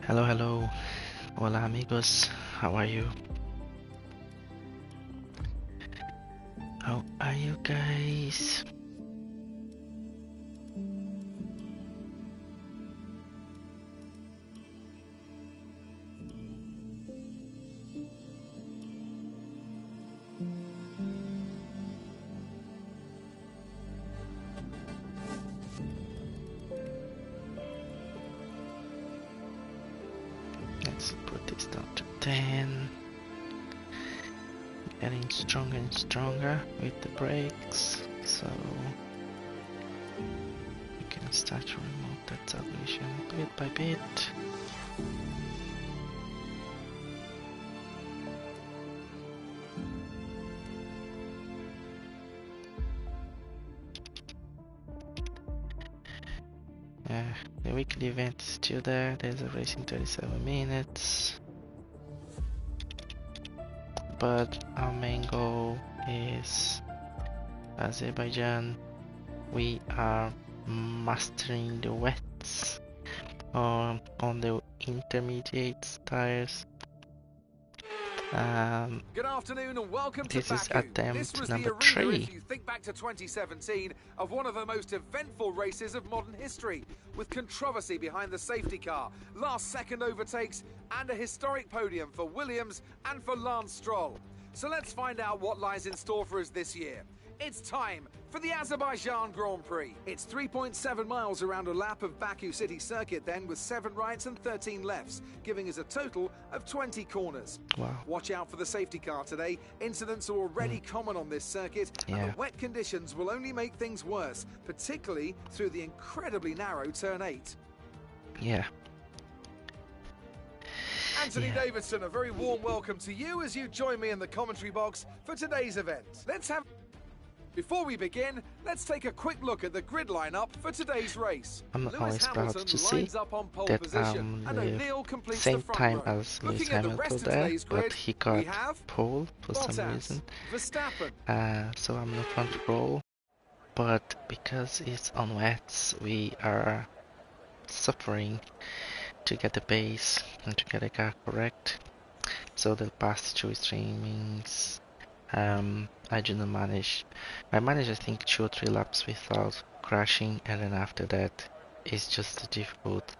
Hello, hello. Hola, amigos. How are you? How are you guys? Let's put this down to 10. Getting stronger and stronger with the brakes, so we can start to remove that submission bit by bit. The weekly event is still there. There's a race in 37 minutes. But our main goal is Azerbaijan. We are mastering the wets on the intermediate tires. Good afternoon and welcome to This is Baku. attempt This was number the arena, 3. if you think back to 2017, of one of the most eventful races of modern history, with controversy behind the safety car, last-second overtakes, and a historic podium for Williams and for Lance Stroll. So let's find out what lies in store for us this year. It's time for the Azerbaijan Grand Prix. It's 3.7 miles around a lap of Baku City Circuit then, with 7 rights and 13 lefts, giving us a total of 20 corners. Wow. Watch out for the safety car today. Incidents are already common on this circuit, and the wet conditions will only make things worse, particularly through the incredibly narrow turn 8. Yeah. Anthony Davidson, a very warm welcome to you as you join me in the commentary box for today's event. Before we begin, let's take a quick look at the grid lineup for today's race. I'm not Lewis always proud Hamilton to see lines up on pole that position, and O'Neill completes same the front time row. as Lewis Looking at the rest Hamilton of there, today's but grid, he we got have pole for some Bottas, reason. Verstappen, So I'm in the front row, but because it's on wets, we are suffering to get the base and to get the car correct. So the past 2 streamings, I didn't manage. I managed, I think, 2 or 3 laps without crashing, and then after that, it's just difficult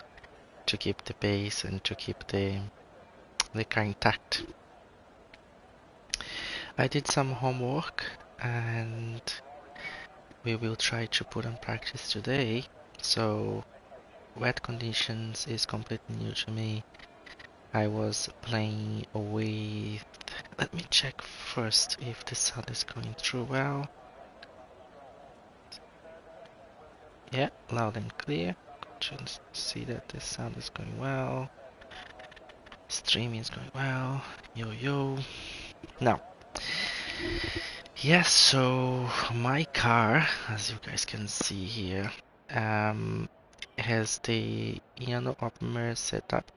to keep the pace and to keep the car intact. I did some homework, and we will try to put on practice today. So wet conditions is completely new to me. I was playing with... Let me check first if the sound is going through well. Yeah, loud and clear. Just see that the sound is going well. Streaming is going well. Yo. Now, yes, so my car, as you guys can see here, has the Optimer setup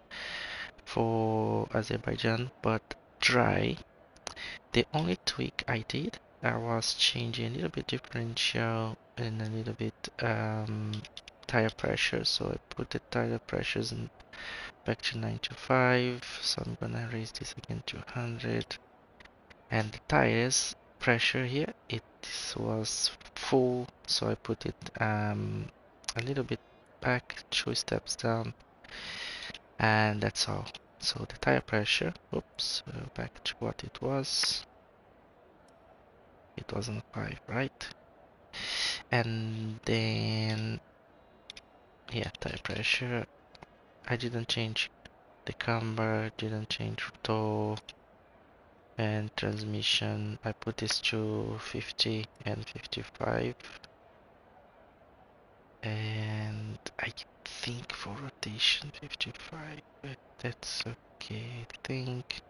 for Azerbaijan, but dry. The only tweak I did, I was changing a little bit differential and a little bit tire pressure. So I put the tire pressures back to 95. So I'm gonna raise this again to 100. And the tires pressure here, it was full, so I put it a little bit back, 2 steps down, and that's all. So the tire pressure, back to what it was. It wasn't 5, right? And then, tire pressure. I didn't change the camber, didn't change toe, and transmission. I put this to 50 and 55. And I think for rotation 55, but that's okay, I think.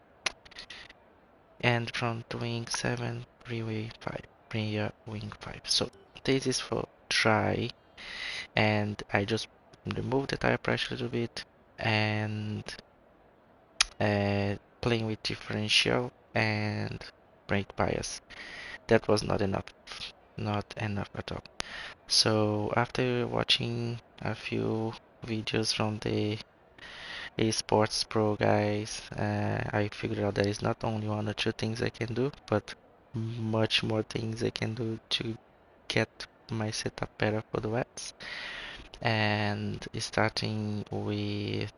And front wing 7, rear wing 5. So this is for dry, and I just removed the tire pressure a little bit and playing with differential and brake bias. That was not enough at all. So after watching a few videos from the Esports Pro, guys. I figured out there is not only one or two things I can do, but much more things I can do to get my setup better for the wets. And starting with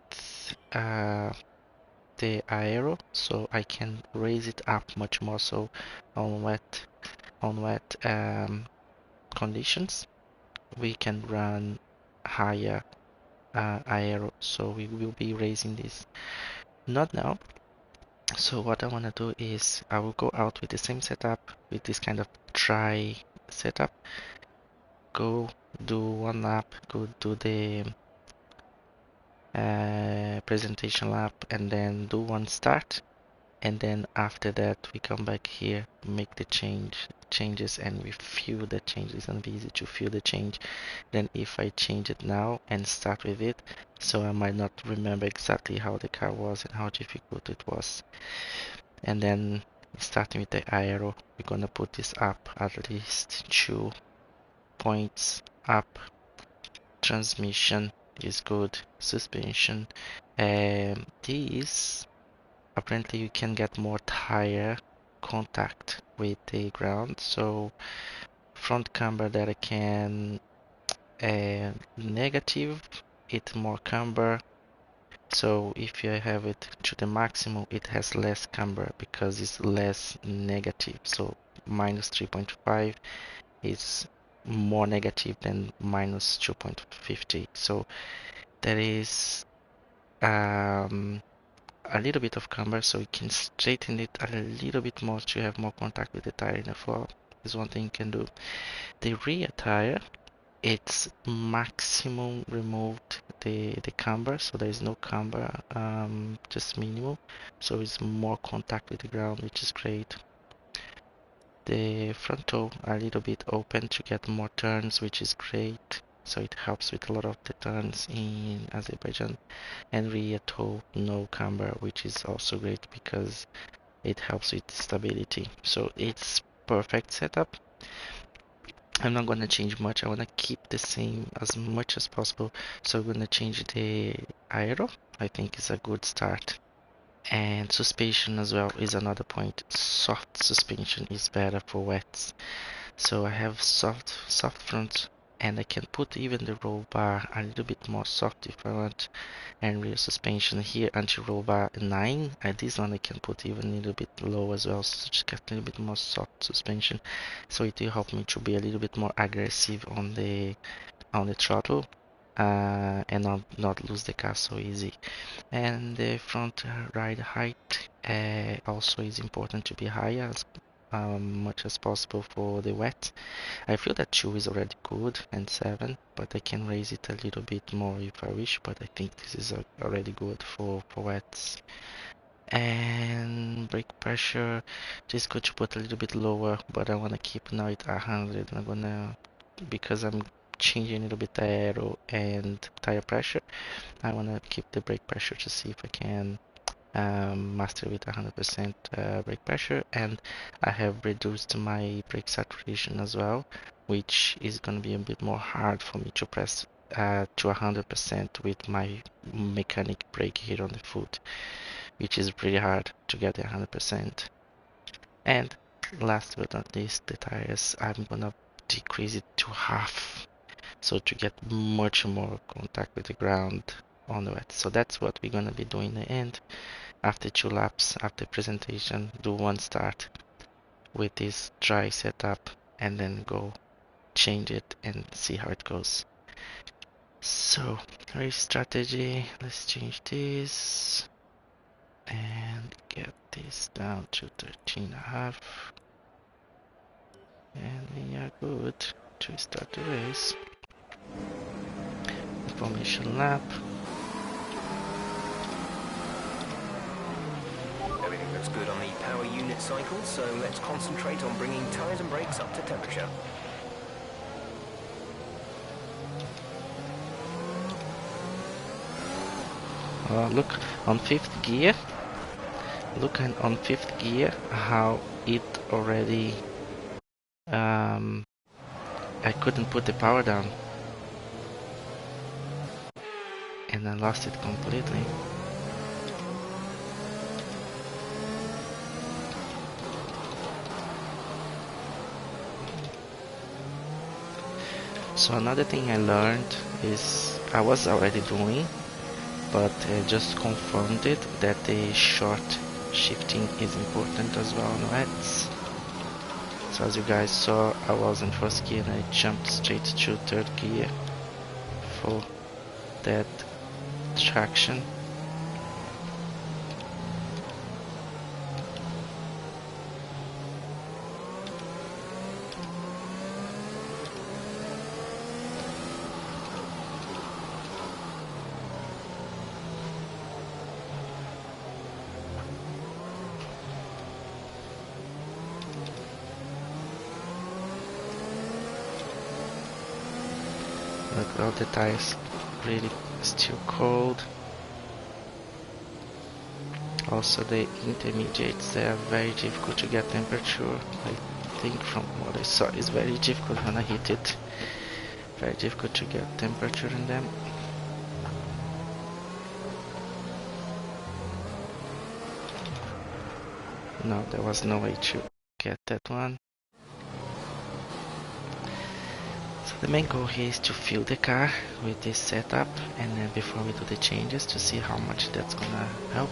the aero, so I can raise it up much more so on wet conditions. We can run higher aero, so we will be raising this. Not now. So what I want to do is I will go out with the same setup, with this kind of dry setup, go do one lap, go do the presentation lap, and then do one start, and then after that we come back here, make the changes, and we feel the change. It's gonna be easy to feel the change than if I change it now and start with it, so I might not remember exactly how the car was and how difficult it was. And then starting with the aero, we're gonna put this up at least 2 points up. Transmission is good, suspension. These apparently you can get more tire contact with the ground, so front camber that I can negative it more camber. So if you have it to the maximum, it has less camber because it's less negative. So minus 3.5 is more negative than minus 2.50. So there is a little bit of camber, so you can straighten it a little bit more to have more contact with the tire in the floor. Is one thing you can do. The rear tire, it's maximum removed the camber, so there is no camber, just minimal, so it's more contact with the ground, which is great. The front toe a little bit open to get more turns, which is great, so it helps with a lot of the turns in Azerbaijan. And rear toe no camber, which is also great because it helps with stability. So it's perfect setup. I'm not gonna change much. I wanna keep the same as much as possible. So I'm gonna change the aero. I think it's a good start. And suspension as well is another point. Soft suspension is better for wets. So I have soft front, and I can put even the roll bar a little bit more soft if I want. And rear suspension here, anti-roll bar 9, and this one I can put even a little bit low as well, so just get a little bit more soft suspension, so it will help me to be a little bit more aggressive on the throttle, and not lose the car so easy. And the front ride height also is important to be high as much as possible for the wet. I feel that 2 is already good and 7, but I can raise it a little bit more if I wish, but I think this is already good for wets. And brake pressure, just good to put a little bit lower, but I want to keep now at 100. I'm gonna, because I'm changing a little bit the aero and tire pressure, I want to keep the brake pressure to see if I can master with 100% brake pressure. And I have reduced my brake saturation as well, which is going to be a bit more hard for me to press to 100% with my mechanic brake here on the foot, which is pretty hard to get the 100%. And last but not least, the tires, I'm gonna decrease it to half, so to get much more contact with the ground on the wet. So that's what we're gonna be doing in the end. After 2 laps, after presentation, do one start with this dry setup, and then go change it and see how it goes. So race strategy, let's change this and get this down to 13.5, and we are good to start the race. Information lap. Everything looks good on the power unit cycle, so let's concentrate on bringing tyres and brakes up to temperature. Look on 5th gear. Look on 5th gear how it already I couldn't put the power down and I lost it completely. So another thing I learned is I was already doing, but I just confirmed it that the short shifting is important as well on LEDs. So as you guys saw, I was in first gear and I jumped straight to third gear for that traction. Look, all the tires really still cold. Also the intermediates, they are very difficult to get temperature. I think from what I saw is very difficult when I hit it. Very difficult to get temperature in them. No, there was no way to get that one. So the main goal here is to fill the car with this setup, and then before we do the changes to see how much that's gonna help.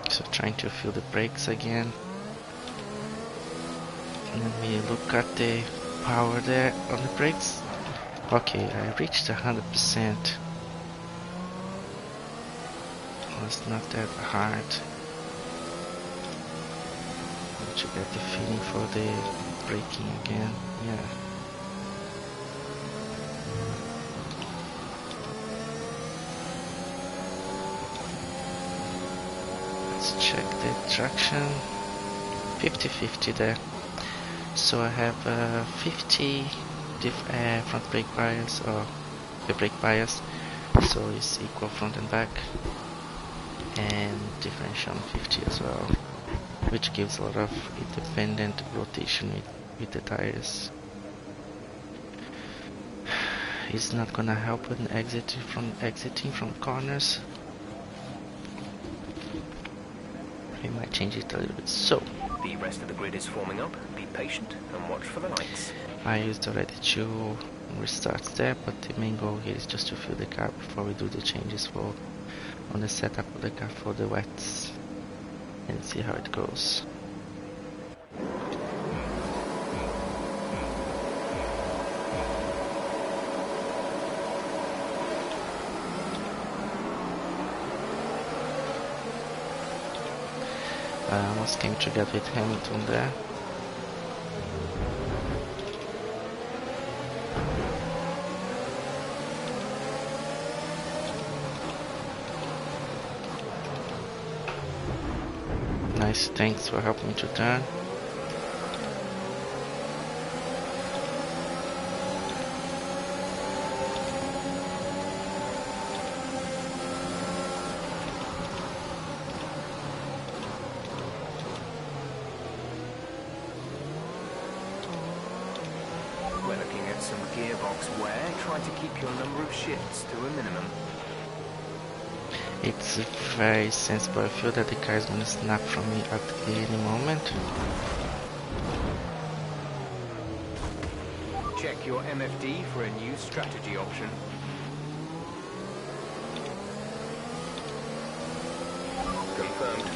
So trying to fill the brakes again. Let me look at the power there on the brakes. Okay, I reached 100%. It's not that hard. To get the feeling for the braking again. Yeah. Let's check the traction. 50-50 there. So I have 50 front brake bias, or the brake bias, so it's equal front and back, and differential on 50 as well, which gives a lot of independent rotation with the tires. It's not gonna help with exiting from corners. We might change it a little bit. So the rest of the grid is forming up. Be patient and watch for the lights. I used already 2 restarts there, but the main goal here is just to fill the car before we do the changes on the setup of the car for the wets, and see how it goes. I almost came together with Hamilton there. Nice, thanks for helping me to turn. We're looking at some gearbox wear. Try to keep your number of shifts to a minimum. It's very sensible. I feel that the car is gonna snap from me at any moment. Check your MFD for a new strategy option. Confirmed.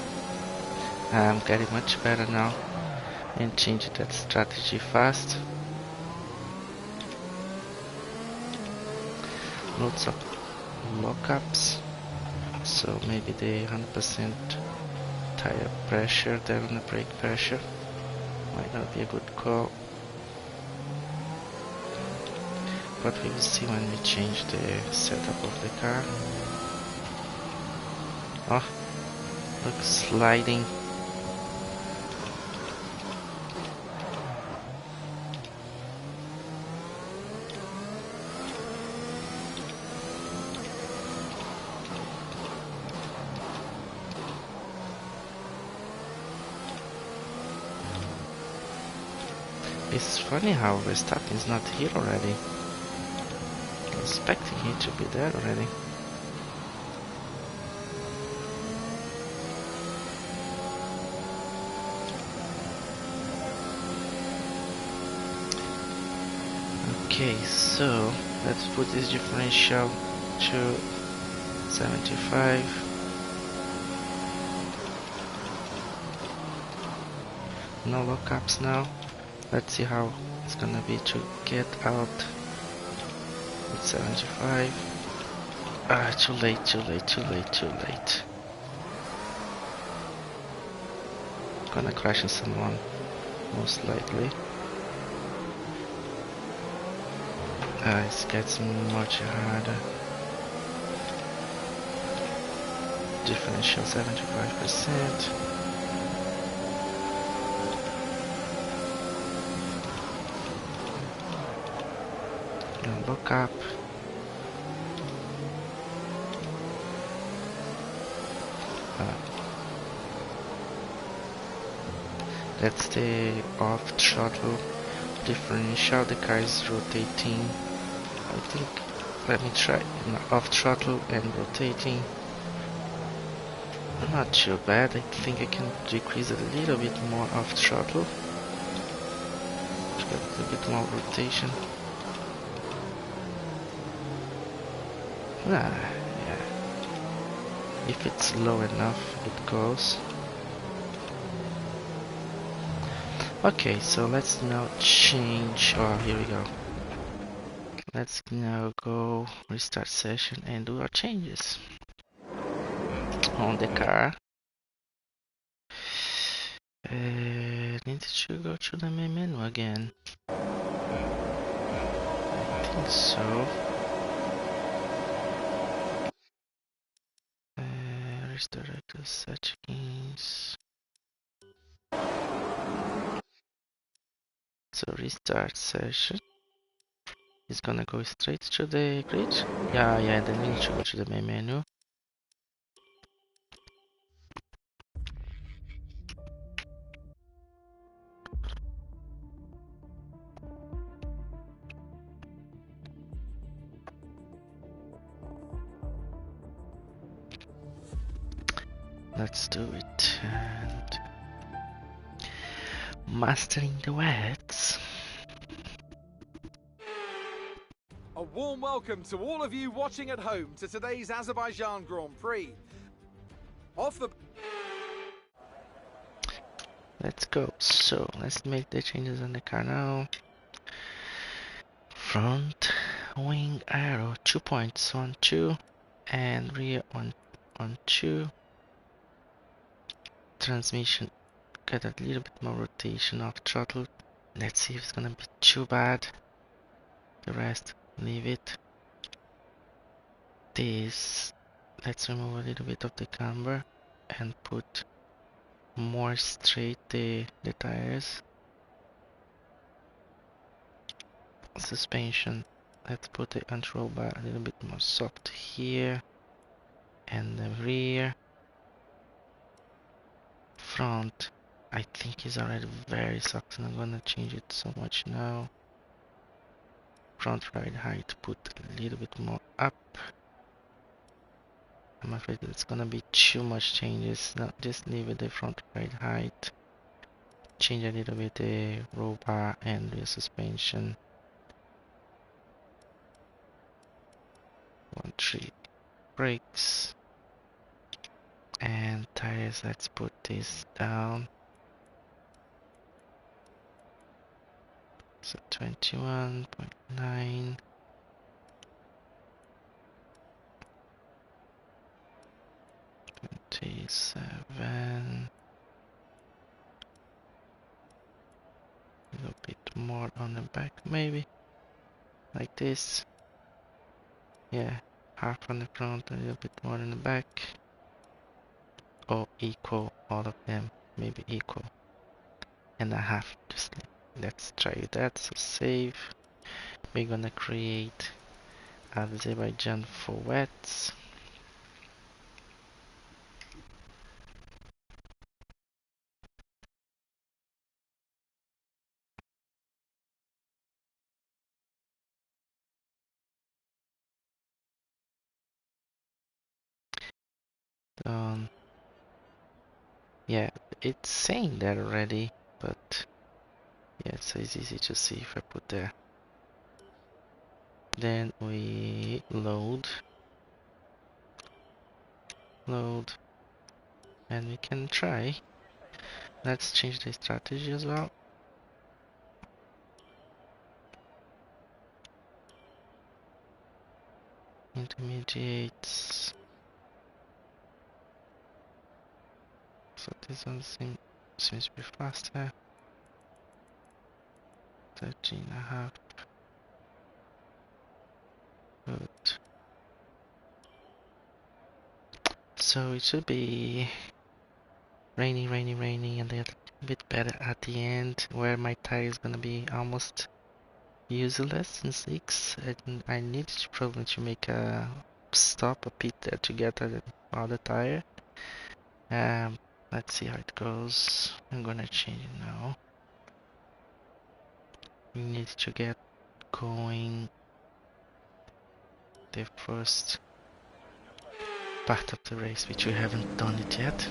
I'm getting much better now, and changing that strategy fast. Loads of lockups, so maybe the 100% tire pressure there on the brake pressure might not be a good call, but we will see when we change the setup of the car. Oh, look, sliding. It's funny how restarting is not here already. I'm expecting it to be there already. Okay, so let's put this differential to 75. No lockups now. Let's see how it's gonna be to get out with 75. Ah, too late, too late, too late, too late. Gonna crash in someone, most likely. It gets much harder. Differential 75%. And look up. That's the off throttle differential. The car is rotating. I think, let me try off throttle and rotating. Not too bad. I think I can decrease a little bit more off throttle to get a bit more rotation. Yeah. If it's low enough, it goes. Okay, so let's now change. Oh, here we go. Let's now go restart session and do our changes on the car. Need to go to the main menu again. I think so. Restart the settings. So restart session. It's gonna go straight to the grid. Yeah, then we need to go to the main menu. Let's do it. And mastering the wets. A warm welcome to all of you watching at home to today's Azerbaijan Grand Prix. Let's go. So let's make the changes on the car now. Front wing arrow 2 points on 2 and rear on 2. Transmission got a little bit more rotation off throttle. Let's see if it's gonna be too bad. The rest leave it. This, let's remove a little bit of the camber and put more straight the tires. Suspension, let's put the control bar a little bit more soft here. And the rear. Front, I think is already very soft and I'm gonna change it so much now. Front ride height, put a little bit more up. I'm afraid it's gonna be too much changes. No, just leave it the front ride height. Change a little bit the roll bar and rear suspension. 1-3 brakes. And tires, let's put this down. So 21.9. 27. A little bit more on the back, maybe. Like this. Yeah, half on the front, a little bit more in the back. Or equal, all of them, maybe equal. And a half, just let's try that. So save. We're gonna create Azerbaijan for wets. Yeah, it's saying that already, but yeah, so it's easy to see if I put there. Then we load, and we can try. Let's change the strategy as well. Intermediates. So this one seems to be faster. 13.5. Good. So it should be raining, and then a bit better at the end, where my tire is gonna be almost useless in 6, and I need to probably to make a stop, a pit there to get the other tire. Let's see how it goes. I'm gonna change it now. We need to get going the first part of the race, which we haven't done it yet.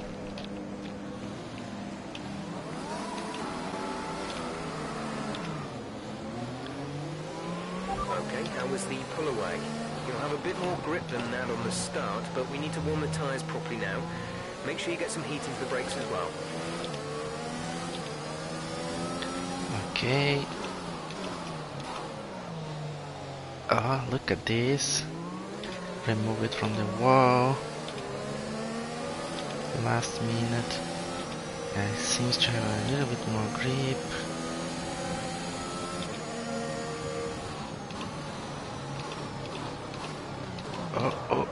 Okay, how was the pull away? You'll have a bit more grip than that on the start, but we need to warm the tyres properly now. Make sure you get some heat into the brakes as well. Okay. Oh, look at this. Remove it from the wall. Last minute. It seems to have a little bit more grip. Oh.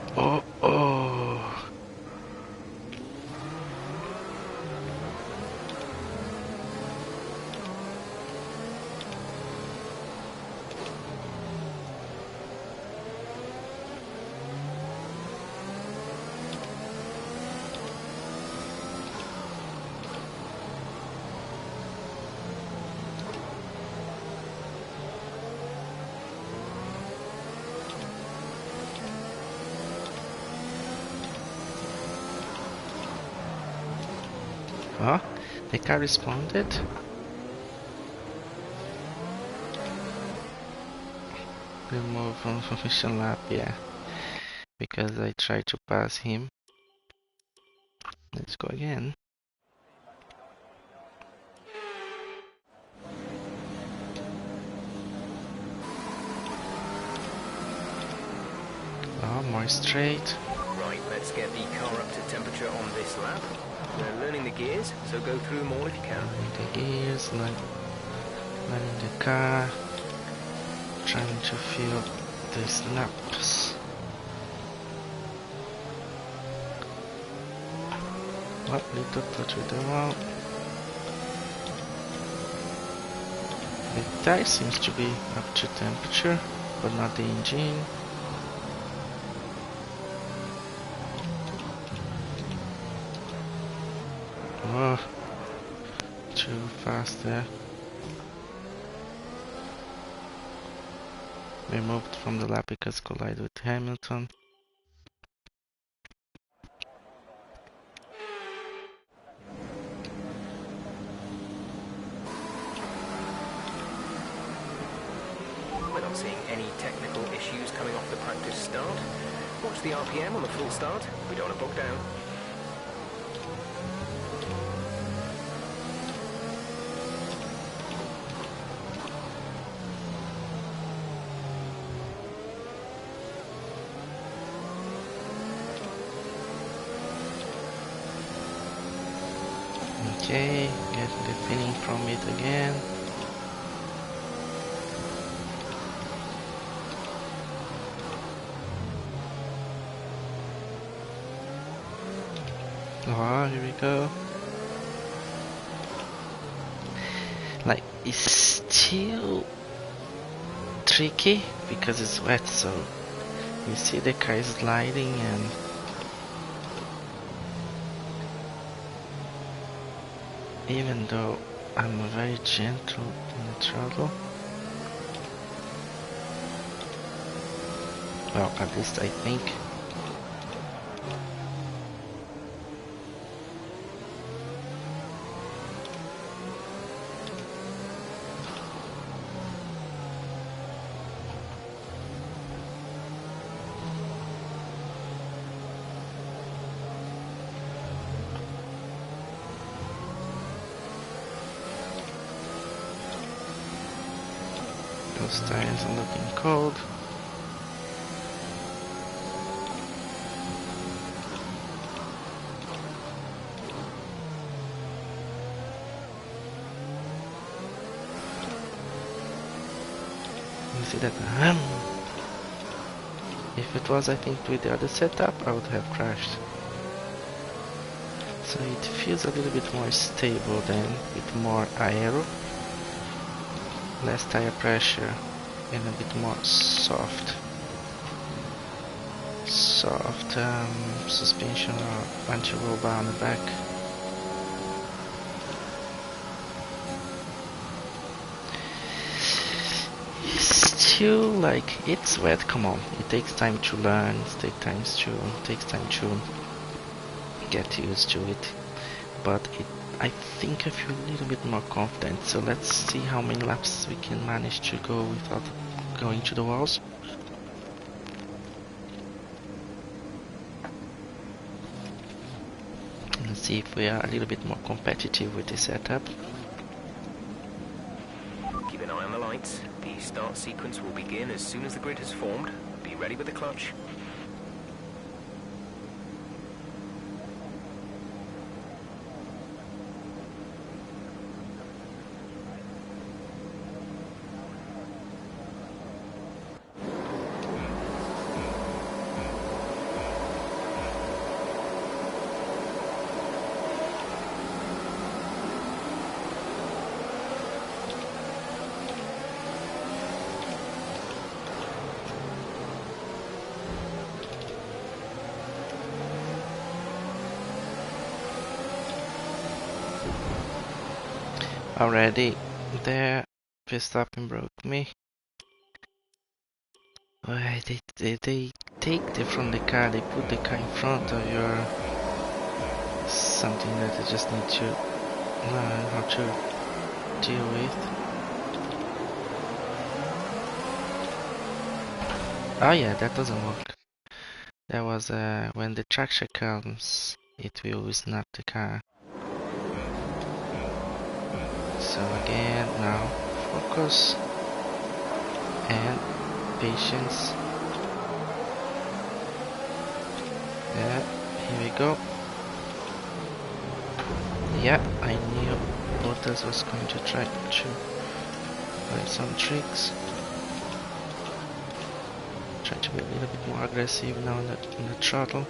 Oh, the car responded. Remove from official lap, yeah. Because I tried to pass him. Let's go again. Oh, more straight. Right, let's get the car up to temperature on this lap. We're learning the gears, so go through them all if you can. Learning the gears, learning the car. Trying to feel these laps. Oh, little touch with the wall. The tire seems to be up to temperature, but not the engine. Oh, too fast there. Removed from the lap because collided with Hamilton. We're not seeing any technical issues coming off the practice start. Watch the RPM on the full start. We don't want to bog down. Okay, get the feeling from it again. Oh, here we go. Like, it's still tricky because it's wet, so you see the car is sliding, and even though I'm very gentle in the throttle, well, at least I think. Those tires are looking cold. You see that? If it was, I think, with the other setup, I would have crashed. So it feels a little bit more stable then, with more aero, less tire pressure, and a bit more soft suspension or anti-roll bar on the back. Still, like, it's wet. Come on, it takes time to learn. It takes time to get used to it. But I think I feel a little bit more confident. So let's see how many laps we can manage to go without going to the walls. And see if we are a little bit more competitive with the setup. Keep an eye on the lights. The start sequence will begin as soon as the grid has formed. Be ready with the clutch. Already there, Verstappen broke me. They take from the car, they put the car in front of your something that you just need to learn how to deal with. Oh yeah, that doesn't work. That was when the traction comes, it will snap the car. So again, now focus and patience. Yeah, here we go. Yeah, I knew Bottas was going to try to play some tricks. Try to be a little bit more aggressive now in the throttle.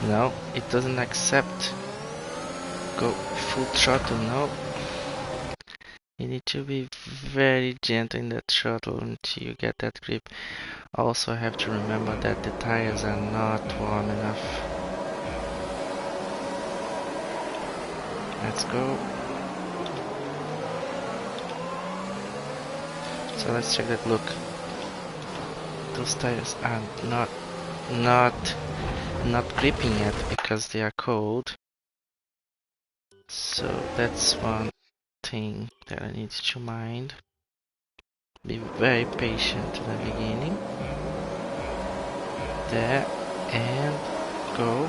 No, it doesn't accept. Go full throttle, no. You need to be very gentle in the throttle until you get that grip. Also have to remember that the tires are not warm enough. Let's go. So let's check that. Look, those tires are not gripping yet because they are cold. So that's one thing that I need to mind. Be very patient in the beginning. There, and go.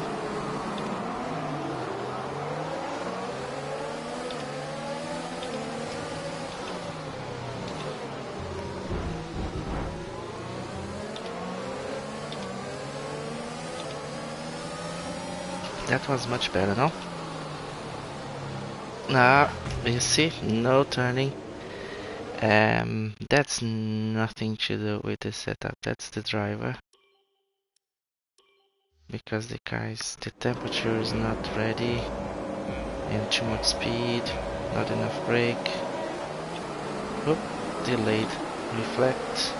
That was much better, no? Now, you see, no turning. That's nothing to do with the setup, that's the driver. Because the temperature is not ready, and too much speed, not enough brake. Oop, delayed. Reflex.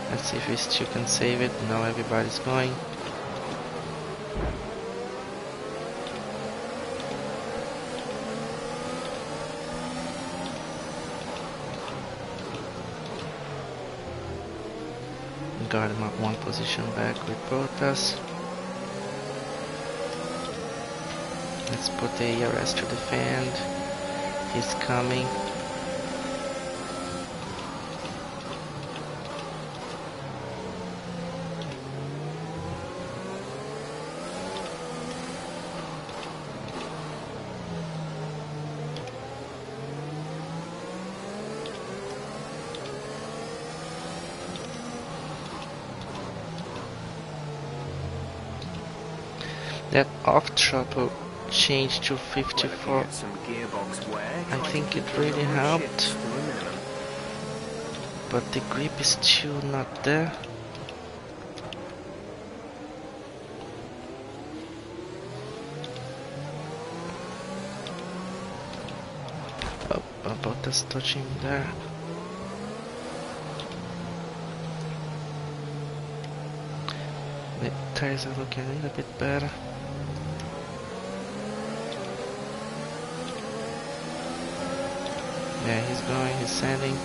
Let's see if we still can save it. Now everybody's going. Got him at one position back with Bottas. Let's put the ERS to defend. He's coming. That off throttle changed to 54. Some gearbox wear. I think it really helped, but the grip is still not there. Oh, about us touching there. The tires are looking a little bit better. Yeah, he's going, he's sending.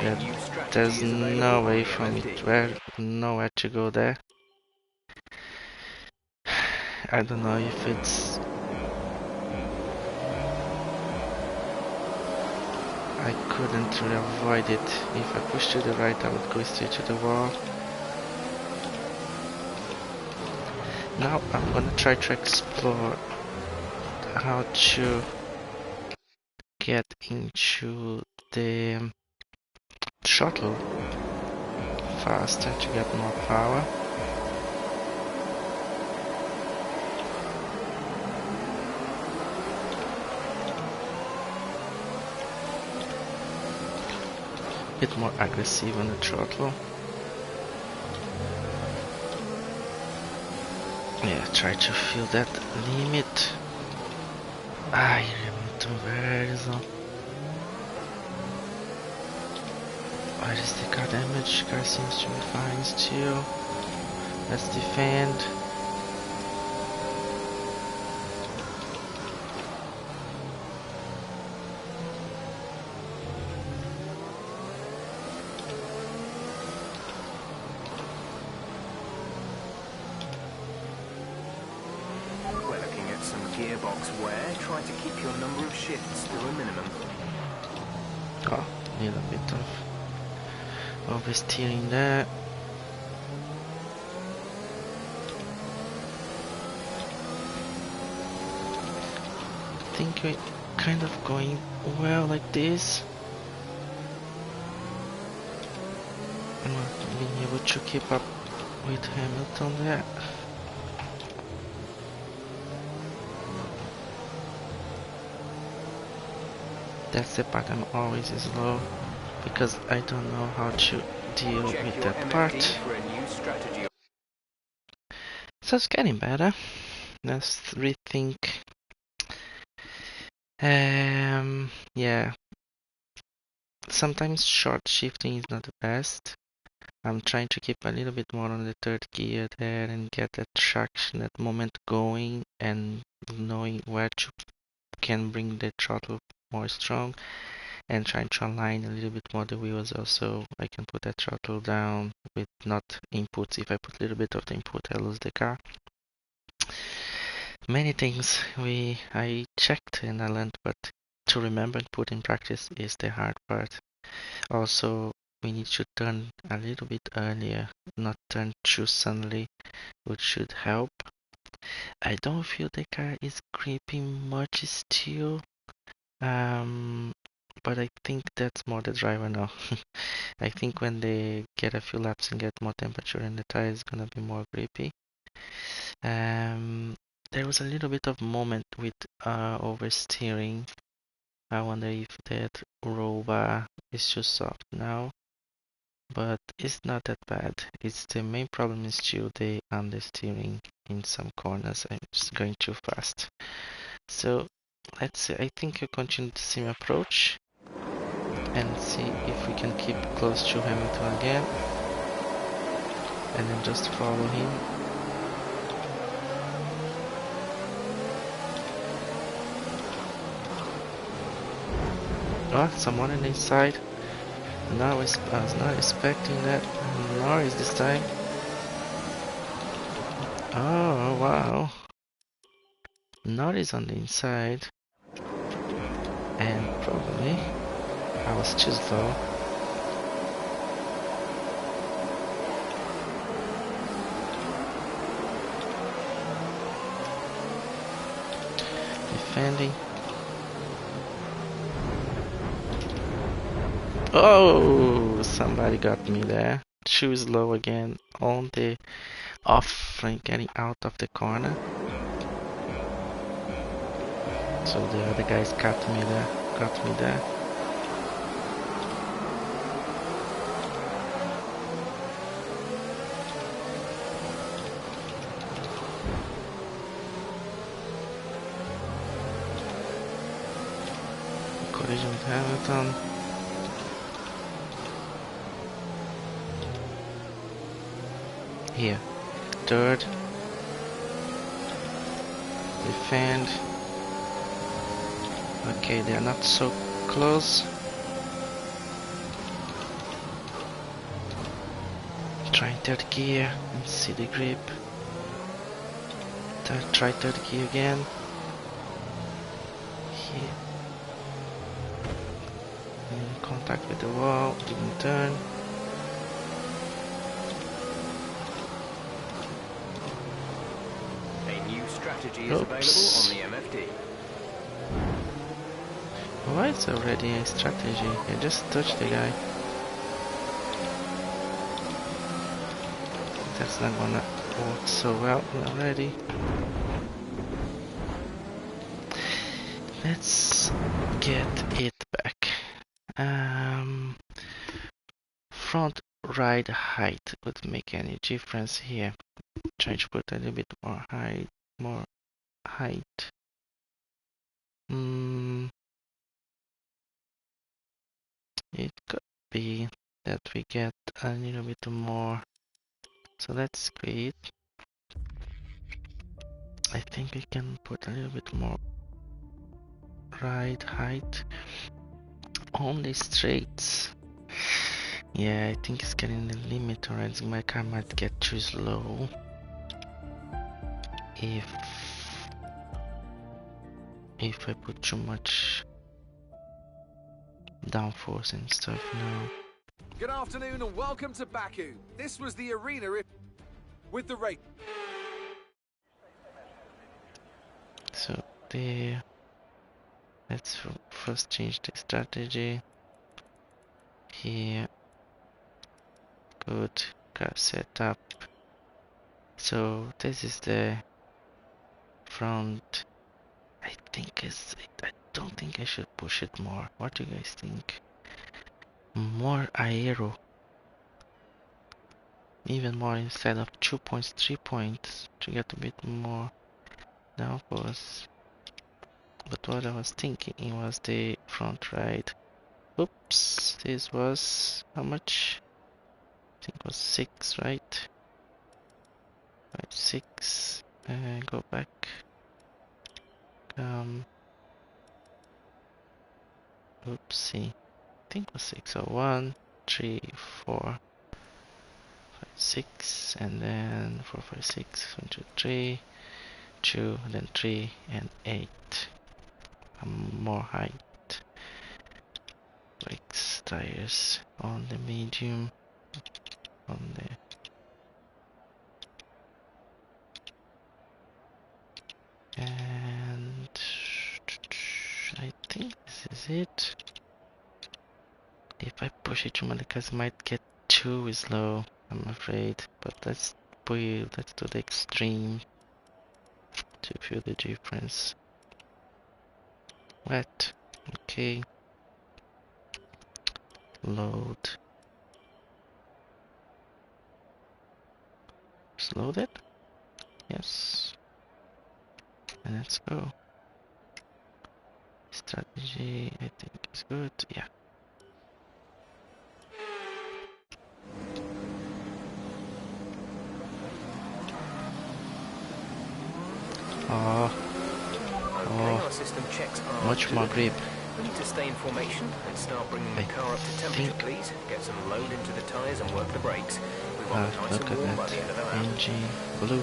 Yeah, there's no way for me to, nowhere to go there. I don't know if it's... I couldn't really avoid it. If I push to the right, I would go straight to the wall. Now I'm gonna try to explore how to get into the shuttle faster to get more power. Bit more aggressive on the throttle. Yeah, try to feel that limit. I remote verso. Where is the car damage? Car seems to be fine still. Let's defend. Gearbox wear, try to keep your number of shifts to a minimum. Oh, need a bit of oversteering there. I think we're kind of going well like this. I'm not being able to keep up with Hamilton there. That's the part I'm always slow, because I don't know how to deal with that part. So it's getting better. Let's rethink. Yeah. Sometimes short shifting is not the best. I'm trying to keep a little bit more on the third gear there and get that traction, that moment going, and knowing where to can bring the throttle more strong, and trying to align a little bit more the wheels also. I can put that throttle down with not inputs. If I put a little bit of the input, I lose the car. Many things I checked and I learned, but to remember and put in practice is the hard part. Also, we need to turn a little bit earlier, not turn too suddenly, which should help. I don't feel the car is gripping much still. But I think that's more the driver now. I think when they get a few laps and get more temperature in the tire, it's gonna be more grippy. There was a little bit of moment with oversteering. I wonder if that roll bar is too soft now, but it's not that bad. It's the main problem is still the understeering in some corners. I'm just going too fast. So let's see. I think you continue the same approach and see if we can keep close to Hamilton again, and then just follow him. Oh, someone on the inside. I was not expecting that. Norris this time. Oh wow. Norris on the inside. And probably I was too slow. Defending. Oh, somebody got me there. Shoes low again on the off, like getting out of the corner. So the other guys got me there. Collision with Hamilton. Here, third. Defend. Okay, they are not so close. Try third gear and see the grip. Try third gear again. Here. In contact with the wall, didn't turn. A new strategy is available on the MFD. Why is already a strategy? I just touched the guy. That's not gonna work so well already. Let's get it back. Front ride height would make any difference here. Try to put a little bit more height. It could be that we get a little bit more. So let's quit. I think we can put a little bit more ride height on the straights. Yeah, I think it's getting the limit already. My car might get too slow if I put too much downforce and stuff now. Good afternoon and welcome to Baku. This was the arena with the race. So there. Let's first change the strategy. Here. Good. Car setup. So this is the front. I don't think I should push it more. What do you guys think? More aero. Even more instead of 2.3 points to get a bit more downforce. But what I was thinking was the front ride. Oops, this was how much? I think it was 6, right? 6. Go back. Oopsie. I think it was 6. So 1, 3, 4, 5, 6, and then 4, 5, 6, 1, 2, 3, 2, then 3, and 8. More height. Brakes, tires on the medium, on the and I think this is it. If I push it too much, the car might get too slow, I'm afraid. But let's do the extreme to feel the difference. Wet, okay. Load. It's loaded? Yes. And let's go. Strategy, I think is good, yeah. Oh, our system checks much more grip. We need to stay in formation and start bringing the car up to temperature, please. Get some load into the tyres and work the brakes. We want them nice and warm by the end of the lap. Engine blue.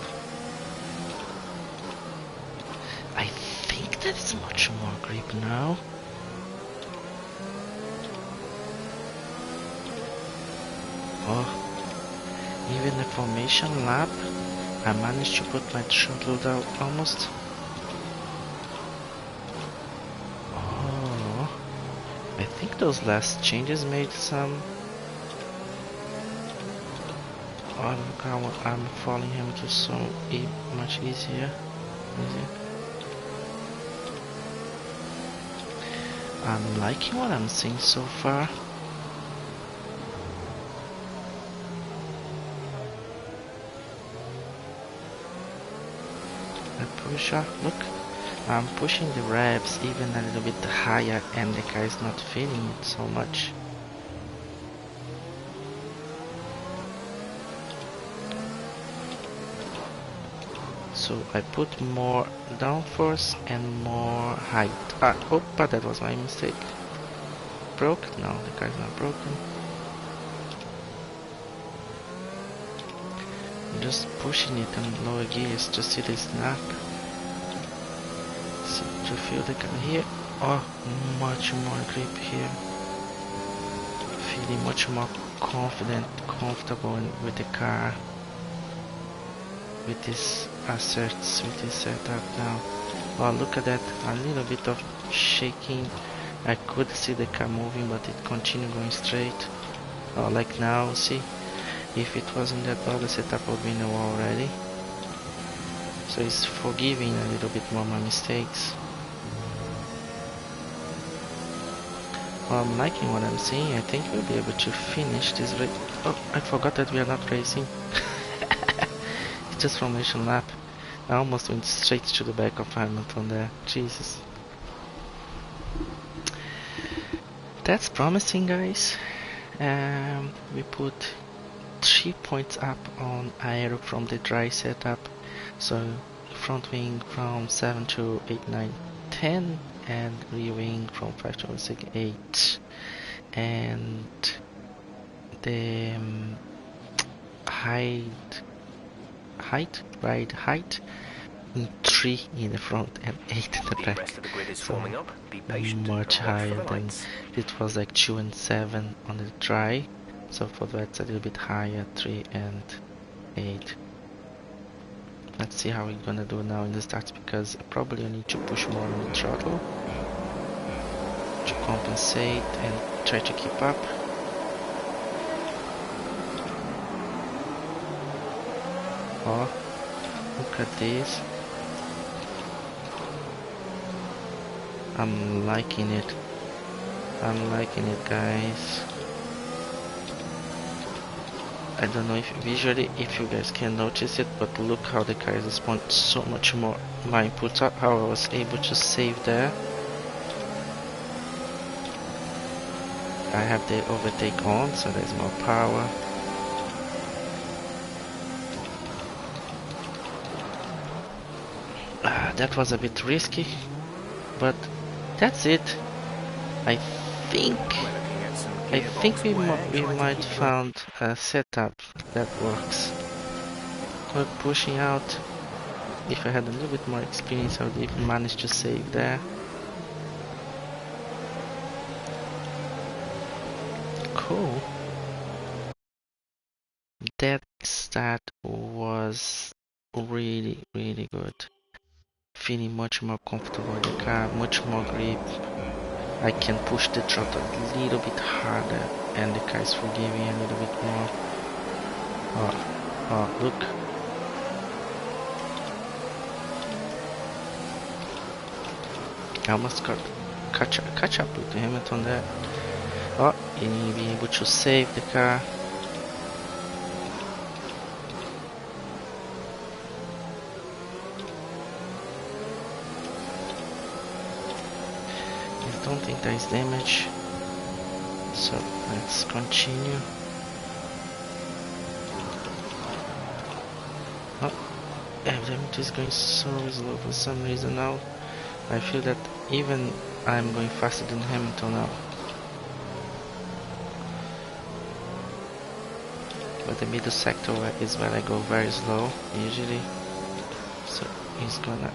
I think that's much more grip now. Oh, even the formation lap, I managed to put my front load out almost. Oh, I think those last changes made some Oh, look how I'm following him to so much easier. I'm liking what I'm seeing so far. I push up, look, I'm pushing the revs even a little bit higher and the car is not feeling it so much. So I put more downforce and more height. Oh, but that was my mistake. Broke? No, the car is not broken. I'm just pushing it on lower gears to see the snap. See, to feel the car here. Oh, much more grip here. Feeling much more confident, comfortable with the car. With this asserts, with this setup now. Oh, look at that, a little bit of shaking. I could see the car moving, but it continued going straight. Oh, like now, see? If it wasn't that bad, the setup would be in the wall already. So it's forgiving a little bit more my mistakes. Well, I'm liking what I'm seeing. I think we'll be able to finish this race. Oh, I forgot that we are not racing. Just formation lap. I almost went straight to the back of Hamilton there. Jesus. That's promising, guys. We put 3 points up on aero from the dry setup. So front wing from 7 to 8, 9, 10, and rear wing from 5 to 6, 8. And the ride height, 3 in the front and 8 in the back. The rest of the grid is So forming up. Be patient much and watch for higher the than lights. it was, like 2 and 7 on the dry. So for that it's a little bit higher, 3 and 8. Let's see how we're gonna do now in the starts, because I probably need to push more on the throttle to compensate and try to keep up. Oh, look at this. I'm liking it. I'm liking it, guys. I don't know if visually if you guys can notice it, but look how the car is responding so much more. My input, how I was able to save there. I have the overtake on, so there's more power. That was a bit risky, but that's it. I think we might found a setup that works. We're pushing out. If I had a little bit more experience, I would even manage to save there. Cool. That start was really good. Feeling much more comfortable in the car, much more grip. I can push the throttle a little bit harder and the car is forgiving a little bit more. Oh, look. I almost got catch up with Hamilton there. Oh, you need to be able to save the car. I don't think there is damage, so let's continue. Oh, everything is going so slow for some reason now. I feel that even I'm going faster than Hamilton now. But the middle sector is where I go very slow usually, so he's gonna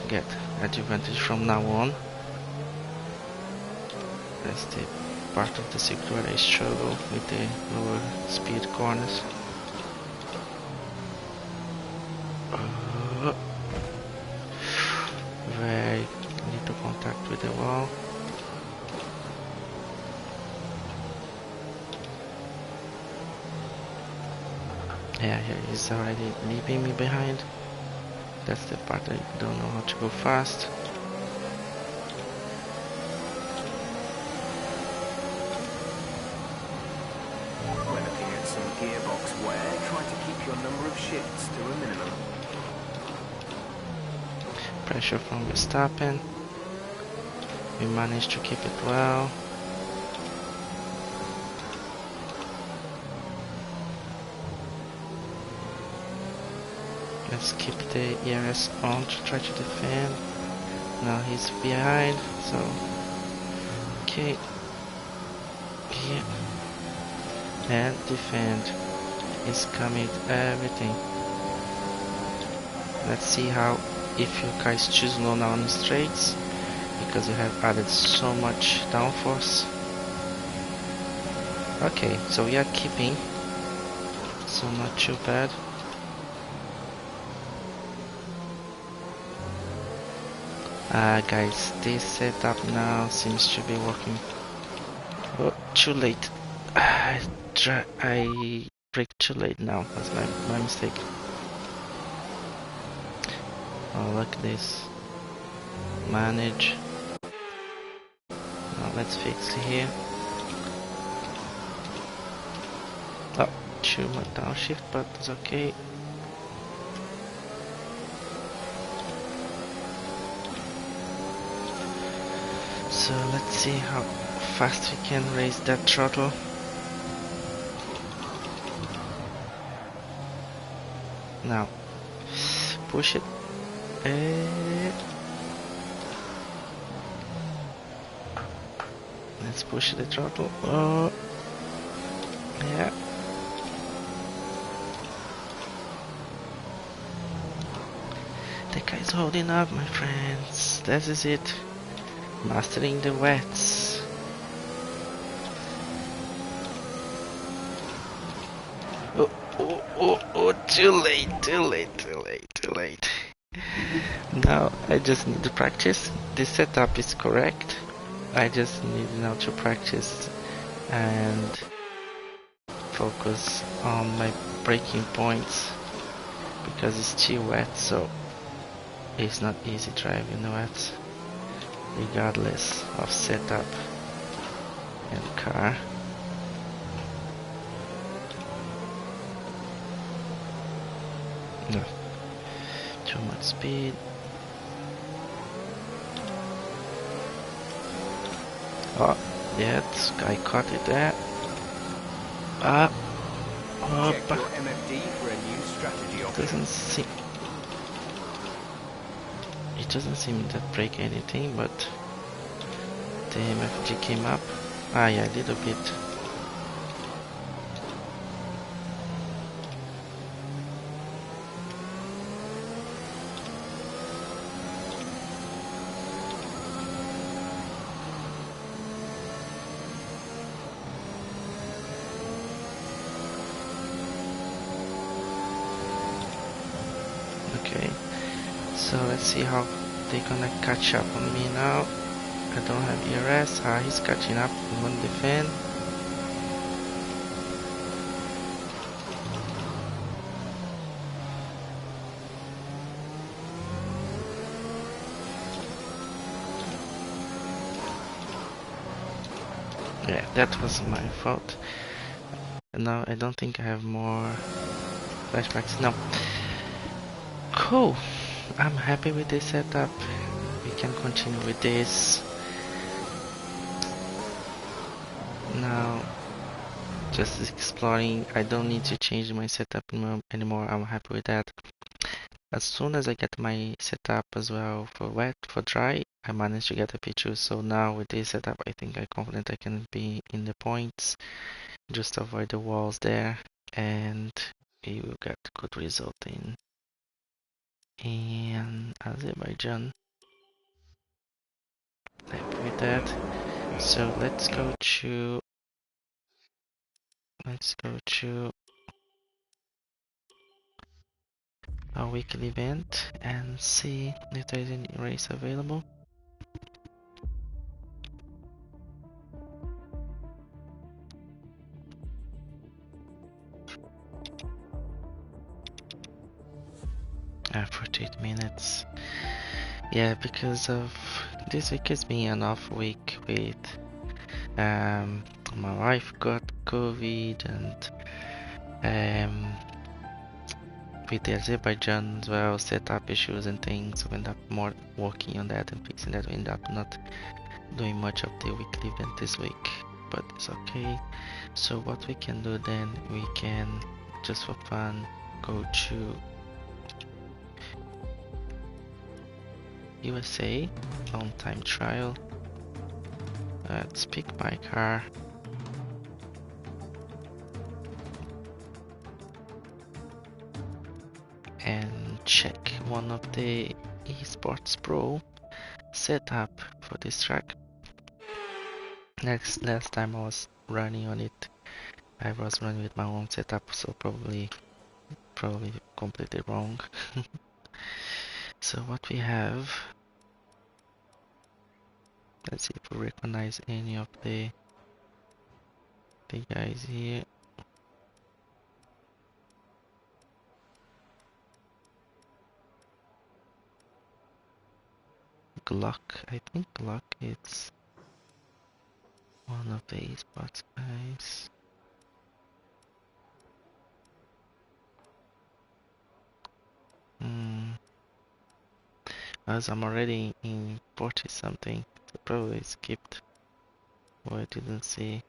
get advantage from now on. That's the part of the circuit where I struggle with the lower speed corners. Very little contact with the wall. Yeah, here he's already leaving me behind. That's the part I don't know how to go fast. We're looking at some gearbox wear. Try to keep your number of shifts to a minimum. Pressure from Verstappen. We managed to keep it well. Let's keep the ERS on to try to defend. Now he's behind, so okay. Yeah. And defend. He's coming with everything. Let's see how if you guys choose low now on the straights, because you have added so much downforce. Okay, so we are keeping, so not too bad. Guys, this setup now seems to be working. Oh, too late. I braked too late now. That's my mistake. Oh, look at this. Manage. Now let's fix here. Oh, too much downshift, but it's okay. So let's see how fast we can raise that throttle. Now, push it. Let's push the throttle. Oh, yeah. The guy's holding up, my friends. This is it. Mastering the wets. Oh, too late. Now I just need to practice. This setup is correct. I just need now to practice and focus on my braking points, because it's still wet, so it's not easy driving the wet, regardless of setup and car. No, too much speed. Oh, yeah, this guy caught it there. Check your MFD for a new strategy option. It doesn't seem to break anything, but the MFG came up. Ah, yeah, a little bit. Okay, so let's see how they're gonna catch up on me now. I don't have ERS. He's catching up on the fan. Yeah, that was my fault. Now I don't think I have more flashbacks. No. Cool. I'm happy with this setup. We can continue with this. Now, just exploring. I don't need to change my setup anymore. I'm happy with that. As soon as I get my setup as well for wet, for dry, I managed to get a P2. So now with this setup, I think I'm confident I can be in the points. Just avoid the walls there, and you will get good result in Azerbaijan. Happy with that. So let's go to our weekly event and see if there is any race available. 48 minutes. Yeah, because of this week has been an off week with my wife got COVID and with the Azerbaijan as well, setup issues and things. We end up more working on that and fixing that. We end up not doing much of the weekly event this week, but it's okay. So what we can do then, we can just for fun go to USA on time trial. Let's pick my car. And check one of the eSports Pro setup for this track. Last time I was running on it, I was running with my own setup, so probably completely wrong. So what we have, let's see if we recognize any of the guys here. Glock, I think Glock is one of the esports guys. As I'm already in 40 something, so probably skipped or I didn't see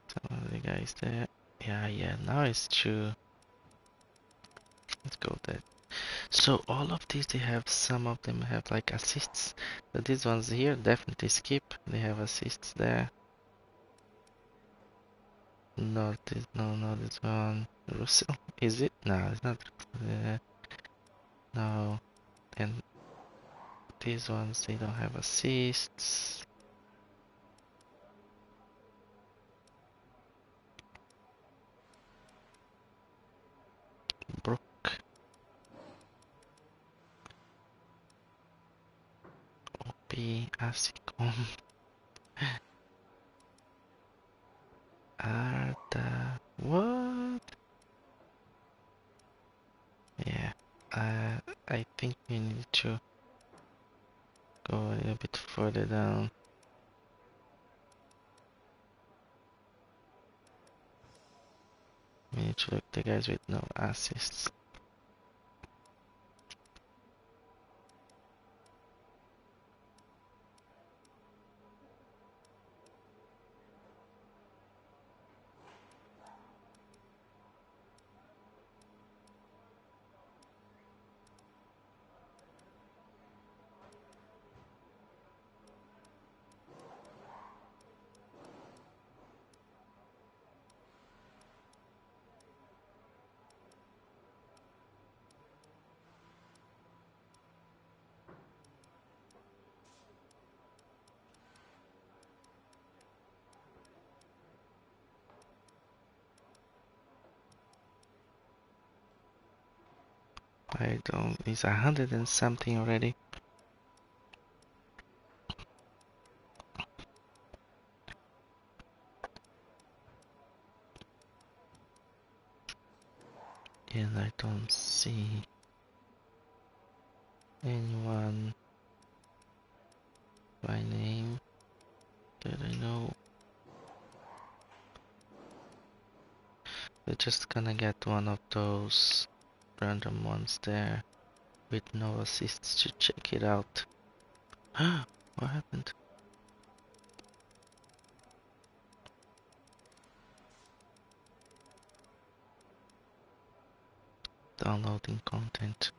some of the guys there. Yeah, now it's true. Let's go there. So all of these, they have, some of them have like assists. So these ones here definitely skip. They have assists there. No, this one. Russell, is it? No, it's not. No, and these ones, they don't have assists. Brook. OP, Asicom. Arda. What? Yeah. I think we need to go a little bit further down. We need to look at the guys with no assists. I don't, it's 100 and something already. And I don't see anyone by name that I know. We're just gonna get one of those random ones there with no assists to check it out. What happened? Downloading content.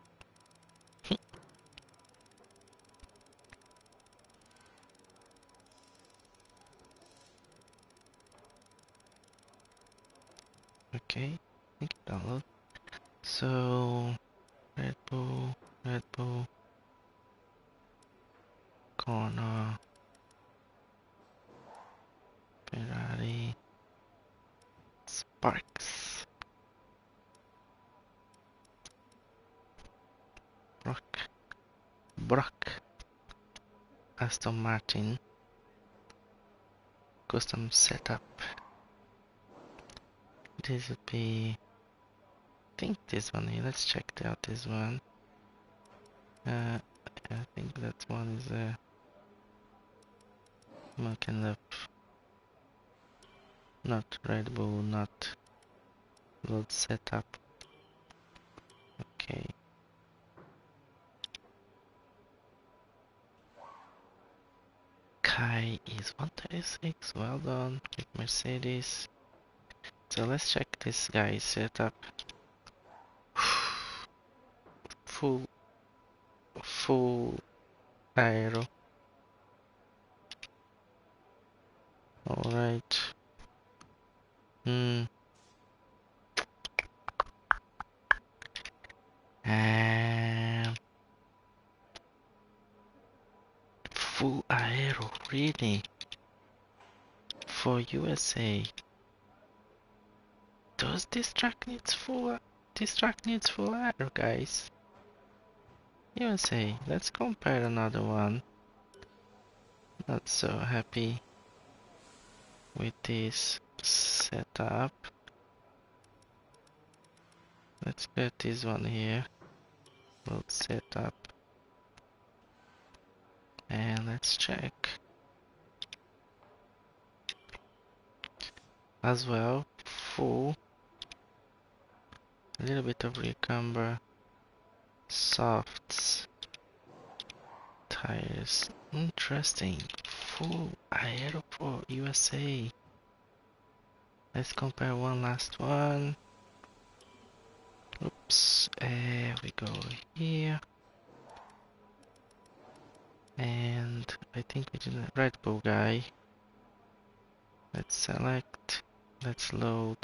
Okay, I think download. So Red Bull, corner, Ferrari, Sparks, Brock, Aston Martin, custom setup. This would be think this one here. Let's check out this one. I think that one is kind of not Red Bull, not load setup. Okay. Kai is 136. Well done with Mercedes. So let's check this guy's setup. Full aero. Alright. Full aero, really? For USA. Does this track needs full aero, guys? USA, let's compare another one. Not so happy with this setup. Let's get this one here. Load setup. And let's check. As well, full. A little bit of recumber. Softs. Tires. Interesting. Full aero for USA. Let's compare one last one. Oops. We go here. And I think we did a Red Bull guy. Let's select. Let's load.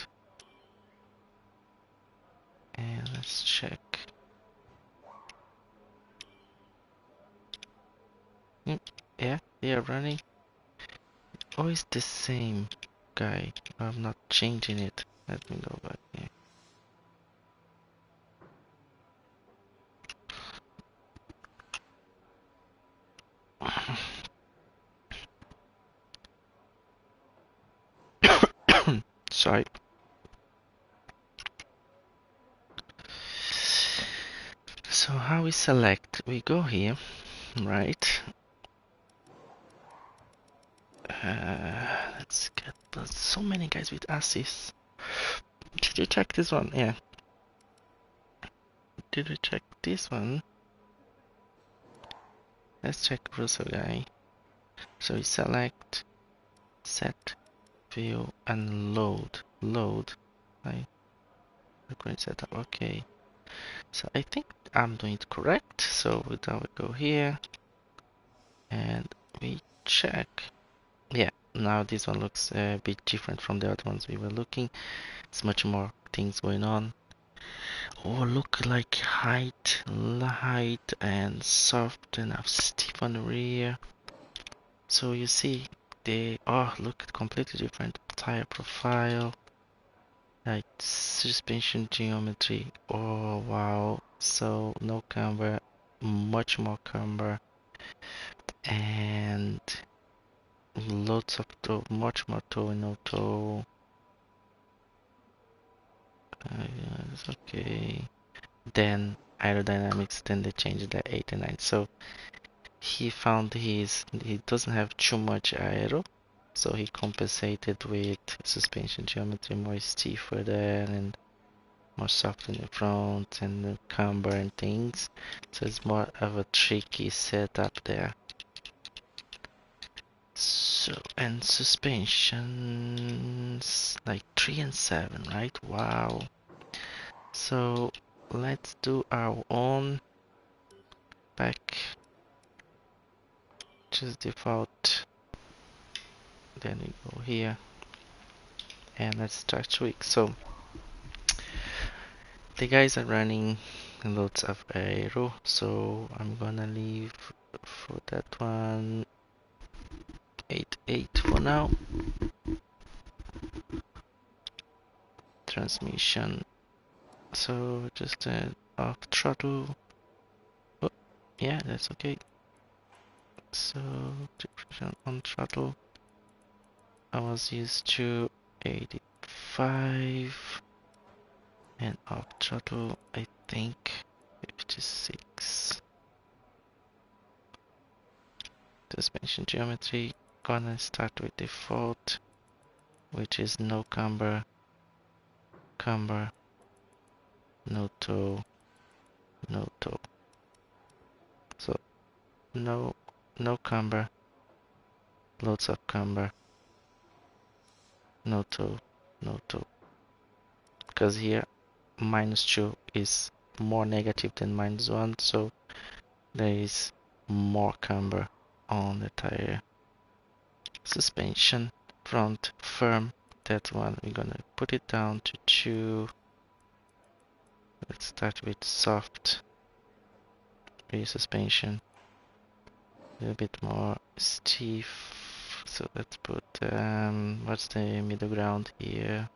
And let's check. Yeah, they are running. Always the same guy. I'm not changing it. Let me go back here. Sorry. So how we select? We go here, right? Let's get. There's so many guys with assists. Did you check this one? Yeah. Did we check this one? Let's check Russo guy. So we select, set, view, and load. Load. I current setup. Okay. So I think I'm doing it correct. So now we go here and we check. Yeah. Now this one looks a bit different from the other ones we were looking. It's much more things going on. Oh, look, like height and soft and stiff on the rear. So you see they look completely different tire profile, like suspension geometry. Oh wow, so no camber, much more camber, and lots of toe, much more toe and no toe. Yeah, it's okay. Then aerodynamics, then they changed the 8 and 9. So he found he doesn't have too much aero, so he compensated with suspension geometry, more stiffer there and more soft in the front and the camber and things. So it's more of a tricky setup there. So, and suspensions like 3 and 7, right? Wow. So let's do our own back. Just default. Then we go here and let's start tweak. So the guys are running loads of aero, so I'm gonna leave for that one 8.8 for now. Transmission, so just off throttle. Oh, yeah, that's okay. So depression on throttle. I was used to 85, And off throttle, I think 56. Suspension geometry, gonna start with default, which is no camber, camber, no toe, no toe. So no camber, loads of camber, no toe, no toe. Because here -2 is more negative than -1, so there is more camber on the tire. Suspension, front firm, that one we're gonna put it down to 2. Let's start with soft rear suspension, a little bit more stiff. So let's put what's the middle ground here?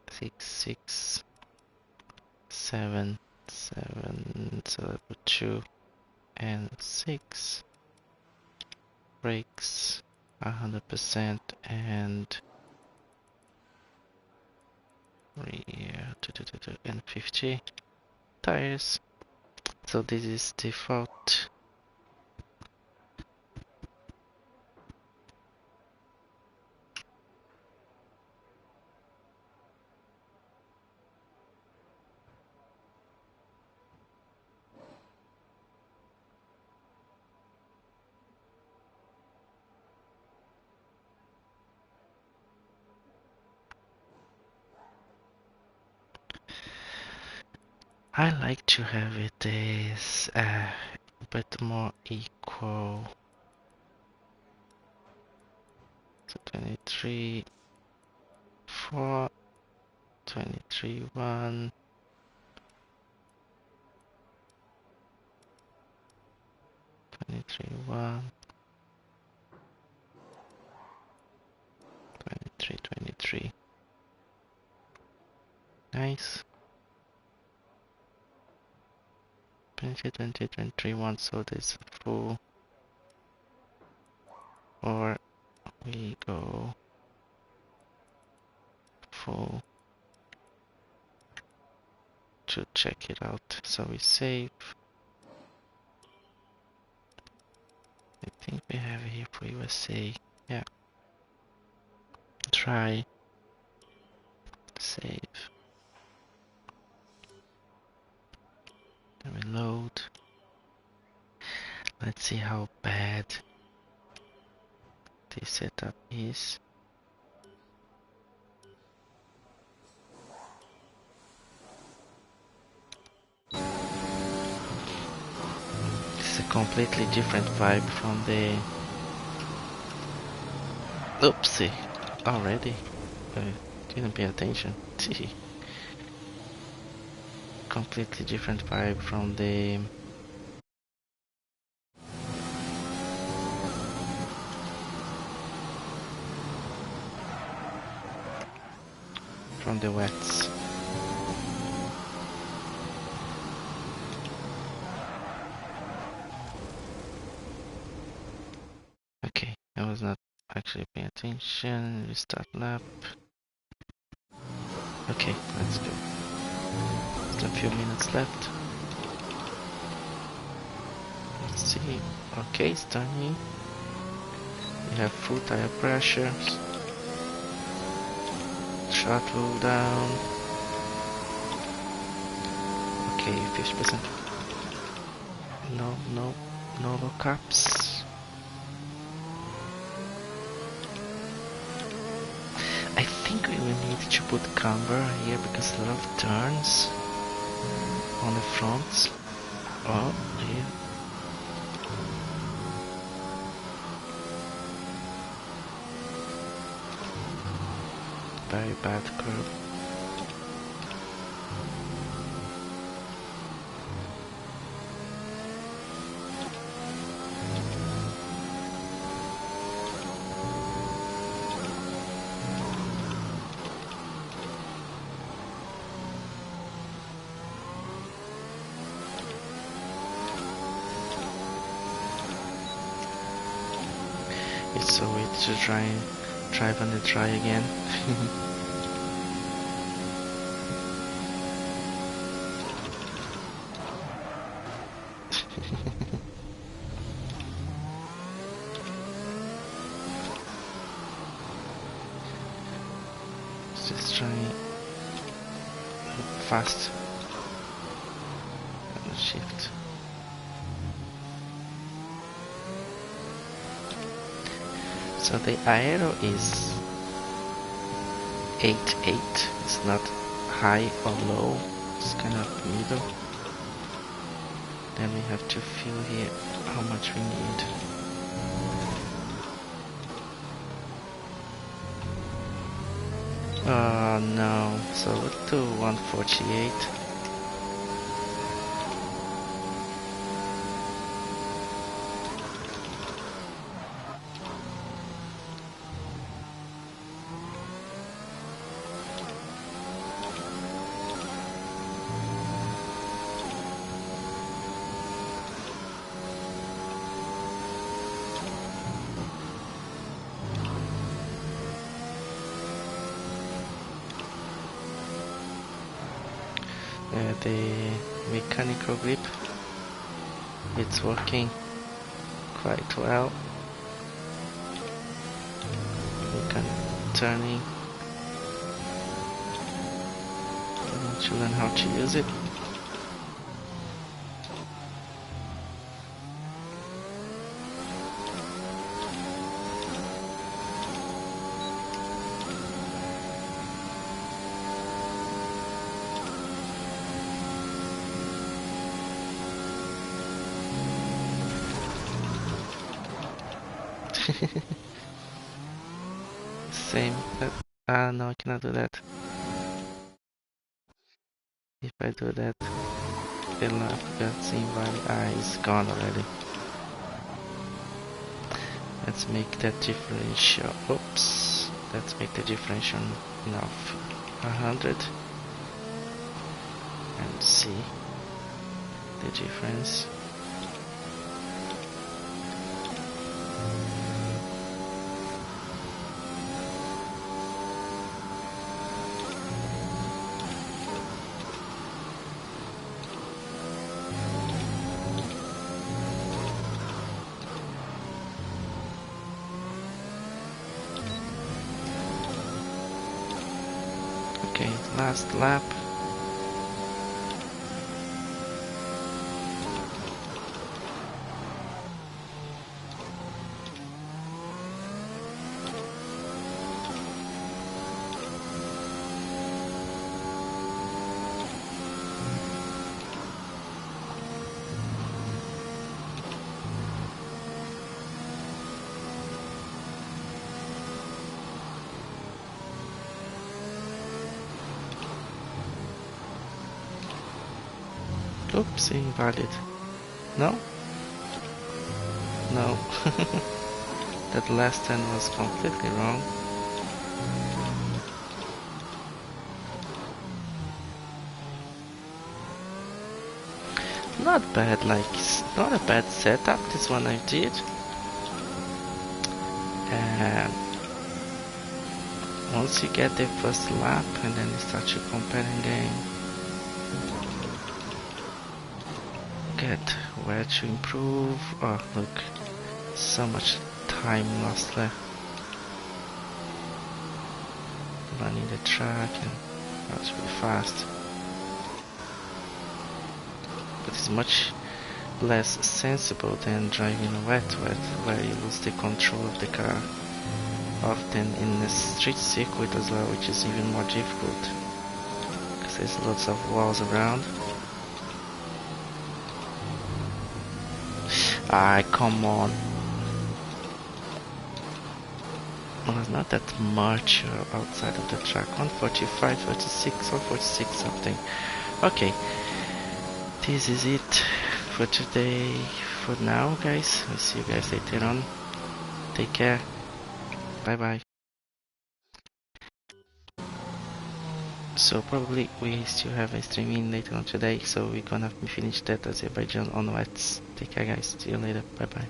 6, 6, 7, 7. So let's put 2 and 6. Brakes 100% and rear and 50. Tires. So this is default. I like to have it as a bit more equal. So 23, 4, 23, 1, 23, 1, 23, 23. Nice. 20, 20, 23, 1, so this full. Or we go full to check it out. So we save. I think we have here for USA. Yeah. Try. Save. Reload. Let's see how bad this setup is. It's a completely different vibe from the... Oopsie! Already? Didn't pay attention. Completely different vibe from the... wets. Okay, I was not actually paying attention. Restart lap. Okay, let's go. Just a few minutes left. Let's see. Okay, it's turning. We have full tire pressure. Throttle down. Okay, 50%. No low caps. I think we will need to put camber here because a lot of turns on the fronts. Oh, here. Very bad curve. It's so weird to try drive on the dry again. Just trying fast and shift. So the aero is 8.8. It's not high or low. It's kind of middle. Then we have to feel here how much we need. Oh no, so we'll do 148. The mechanical grip, it's working quite well. We can turning. I need to learn how to use it. Same, but no, I cannot do that. If I do that, the lap gets invalid. It's gone already. Let's make that differential. Oops. Let's make the differential of 100 and see the difference. Okay, last lap. Oops, invalid. No? No. That last turn was completely wrong. Not bad, like, it's not a bad setup, this one I did. And once you get the first lap and then you start to comparing game, get where to improve. Oh look, so much time lost there. Running the track and that's really fast. But it's much less sensible than driving a wet where you lose the control of the car. Often in the street circuit as well, which is even more difficult because there's lots of walls around. Come on. Well, it's not that much outside of the track. 145, 46 or 46 something. Okay. This is it for today. For now, guys. I'll see you guys later on. Take care. Bye bye. So probably we still have a streaming later on today, so we're gonna finish that Azerbaijan onwards. Take care guys, see you later, bye bye.